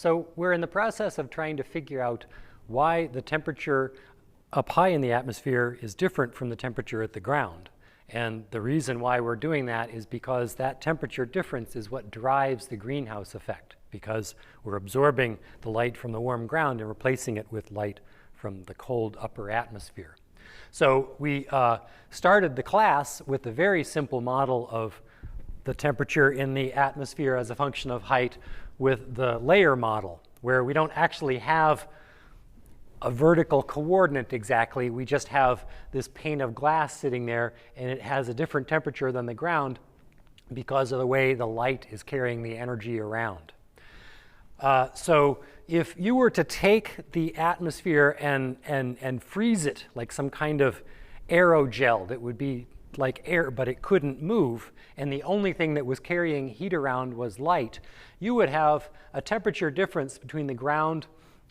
So we're in the process of trying to figure out why the temperature up high in the atmosphere is different from the temperature at the ground. And the reason why we're doing that is because that temperature difference is what drives the greenhouse effect, because we're absorbing the light from the warm ground and replacing it with light from the cold upper atmosphere. So we started the class with a very simple model of the temperature in the atmosphere as a function of height with the layer model, where we don't actually have a vertical coordinate exactly. We just have this pane of glass sitting there, and it has a different temperature than the ground because of the way the light is carrying the energy around. So if you were to take the atmosphere and freeze it like some kind of aerogel that would be like air, but it couldn't move, and the only thing that was carrying heat around was light, you would have a temperature difference between the ground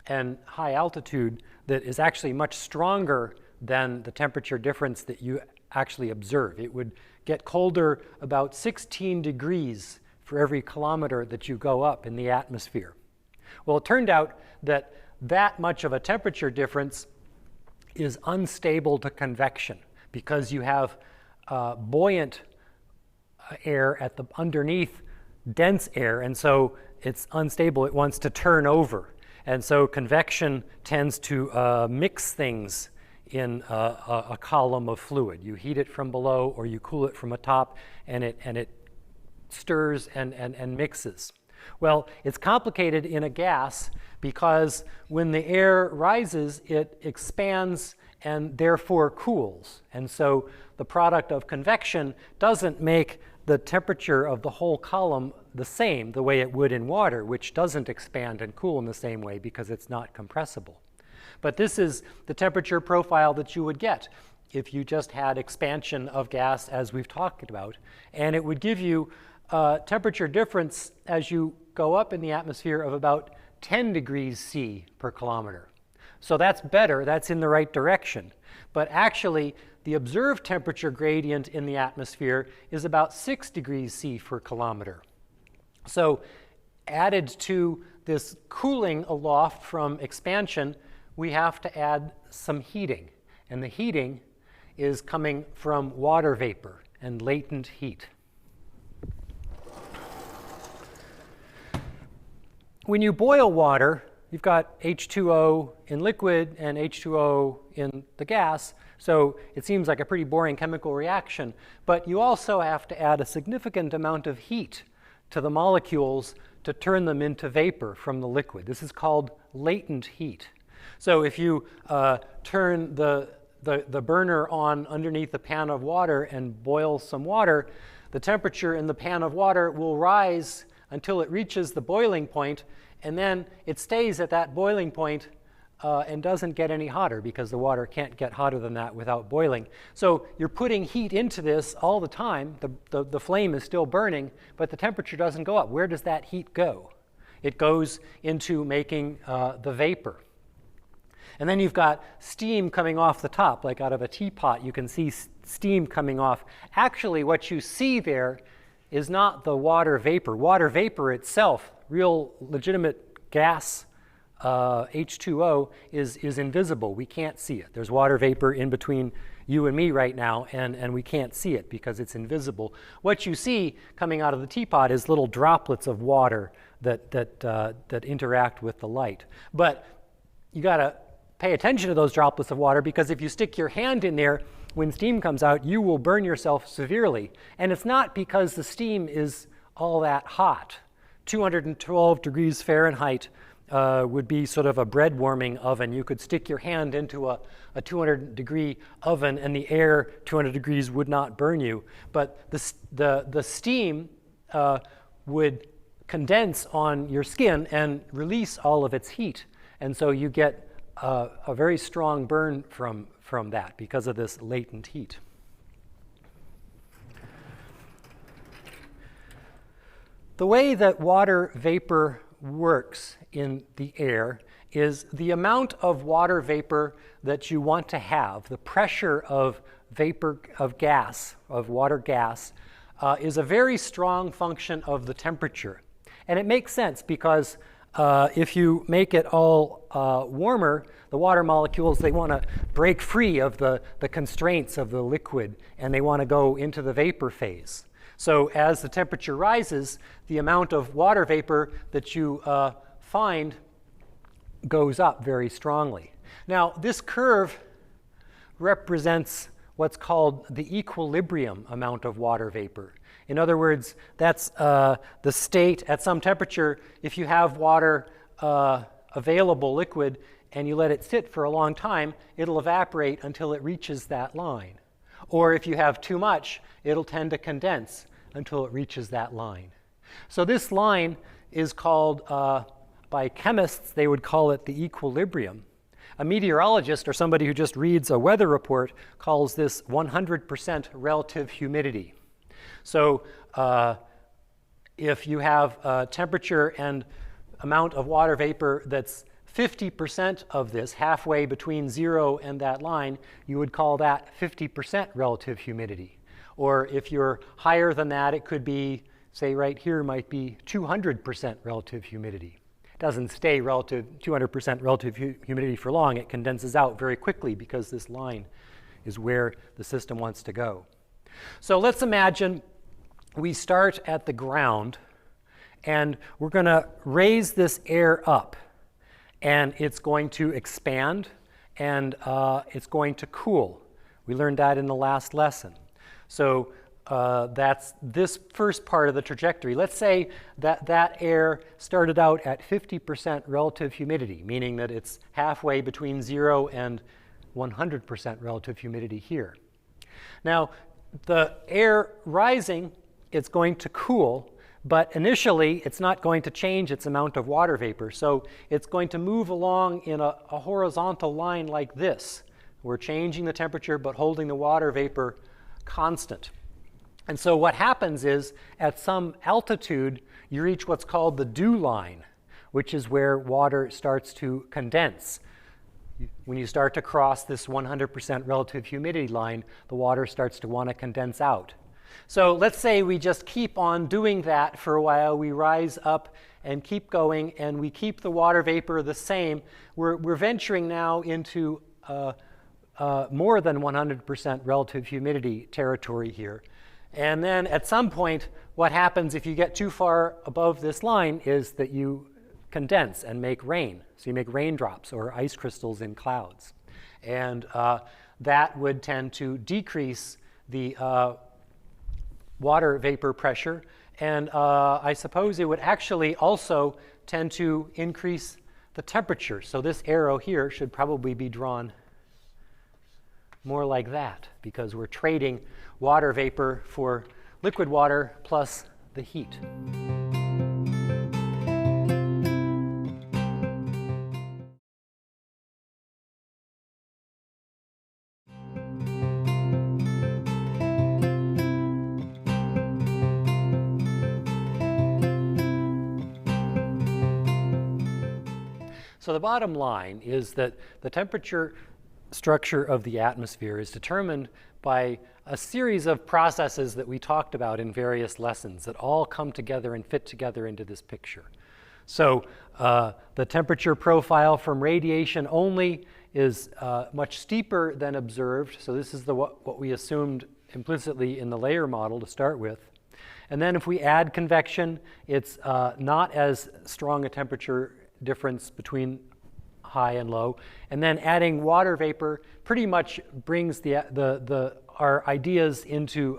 and high altitude that is actually much stronger than the temperature difference that you actually observe. It would get colder about 16 degrees for every kilometer that you go up in the atmosphere. Well, it turned out that that much of a temperature difference is unstable to convection because you have buoyant air at the underneath dense air, and so it's unstable. It wants to turn over. And so convection tends to mix things in a column of fluid. You heat it from below or you cool it from atop, and it stirs and mixes. Well, it's complicated in a gas because when the air rises, it expands and therefore cools. And so the product of convection doesn't make the temperature of the whole column the same the way it would in water, which doesn't expand and cool in the same way because it's not compressible. But this is the temperature profile that you would get if you just had expansion of gas as we've talked about. And it would give you a temperature difference as you go up in the atmosphere of about 10 degrees C per kilometer. So that's better, that's in the right direction. But actually, the observed temperature gradient in the atmosphere is about 6 degrees C per kilometer. So added to this cooling aloft from expansion, we have to add some heating. And the heating is coming from water vapor and latent heat. When you boil water, you've got H2O in liquid and H2O in the gas, so it seems like a pretty boring chemical reaction. But you also have to add a significant amount of heat to the molecules to turn them into vapor from the liquid. This is called latent heat. So if you turn the burner on underneath the pan of water and boil some water, the temperature in the pan of water will rise until it reaches the boiling point, and then it stays at that boiling point and doesn't get any hotter because the water can't get hotter than that without boiling. So you're putting heat into this all the time. The flame is still burning, but the temperature doesn't go up. Where does that heat go? It goes into making the vapor. And then you've got steam coming off the top, like out of a teapot. You can see steam coming off. Actually, what you see there is not the water vapor. Water vapor itself, real legitimate gas, H2O, is invisible. We can't see it. There's water vapor in between you and me right now, and we can't see it because it's invisible. What you see coming out of the teapot is little droplets of water that interact with the light. But you got to pay attention to those droplets of water, because if you stick your hand in there when steam comes out, you will burn yourself severely. And it's not because the steam is all that hot. 212 degrees Fahrenheit would be sort of a bread warming oven. You could stick your hand into a 200-degree oven, and the air 200 degrees would not burn you. But the steam would condense on your skin and release all of its heat. And so you get a very strong burn from that because of this latent heat. The way that water vapor works in the air is the amount of water vapor that you want to have, the pressure of vapor of gas, of water gas, is a very strong function of the temperature. And it makes sense because if you make it all warmer, the water molecules, they want to break free of the constraints of the liquid, and they want to go into the vapor phase. So as the temperature rises, the amount of water vapor that you find goes up very strongly. Now, this curve represents what's called the equilibrium amount of water vapor. In other words, that's the state at some temperature. If you have water available liquid and you let it sit for a long time, it'll evaporate until it reaches that line. Or if you have too much, it'll tend to condense until it reaches that line. So this line is called, by chemists, they would call it the equilibrium. A meteorologist, or somebody who just reads a weather report, calls this 100% relative humidity. So if you have temperature and amount of water vapor that's 50% of this, halfway between 0 and that line, you would call that 50% relative humidity. Or if you're higher than that, it could be, say right here, might be 200% relative humidity. It doesn't stay 200% relative humidity for long. It condenses out very quickly because this line is where the system wants to go. So let's imagine we start at the ground, and we're going to raise this air up, and it's going to expand, and it's going to cool. We learned that in the last lesson. So that's this first part of the trajectory. Let's say that that air started out at 50% relative humidity, meaning that it's halfway between 0 and 100% relative humidity here. Now, the air rising, it's going to cool, but initially it's not going to change its amount of water vapor. So it's going to move along in a horizontal line like this. We're changing the temperature but holding the water vapor constant. And so what happens is, at some altitude, you reach what's called the dew line, which is where water starts to condense. When you start to cross this 100% relative humidity line, the water starts to want to condense out. So let's say we just keep on doing that for a while. We rise up and keep going, and we keep the water vapor the same. We're venturing now into more than 100% relative humidity territory here. And then at some point, what happens if you get too far above this line is that you condense and make rain. So you make raindrops or ice crystals in clouds. And that would tend to decrease the water vapor pressure. And I suppose it would actually also tend to increase the temperature. So this arrow here should probably be drawn more like that, because we're trading water vapor for liquid water plus the heat. So the bottom line is that the temperature structure of the atmosphere is determined by a series of processes that we talked about in various lessons that all come together and fit together into this picture. So the temperature profile from radiation only is much steeper than observed. So this is what we assumed implicitly in the layer model to start with. And then if we add convection, it's not as strong a temperature difference between high and low. And then adding water vapor pretty much brings our ideas into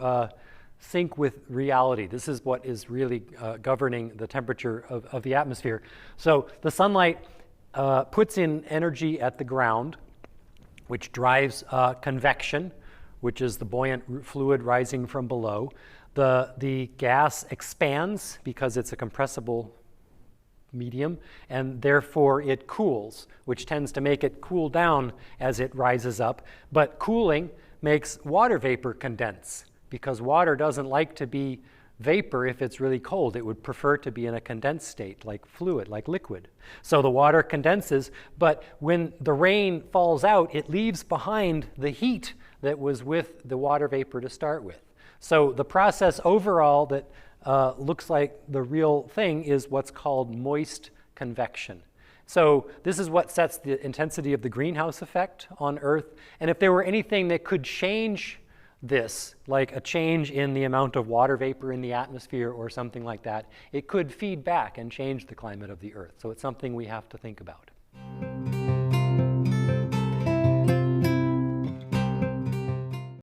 sync with reality. This is what is really governing the temperature of the atmosphere. So the sunlight puts in energy at the ground, which drives convection, which is the buoyant fluid rising from below. The gas expands because it's a compressible medium, and therefore it cools, which tends to make it cool down as it rises up. But cooling makes water vapor condense, because water doesn't like to be vapor if it's really cold. It would prefer to be in a condensed state, like fluid, like liquid. So the water condenses, but when the rain falls out, it leaves behind the heat that was with the water vapor to start with. So the process overall that looks like the real thing is what's called moist convection. So this is what sets the intensity of the greenhouse effect on Earth. And if there were anything that could change this, like a change in the amount of water vapor in the atmosphere or something like that, it could feed back and change the climate of the Earth. So it's something we have to think about.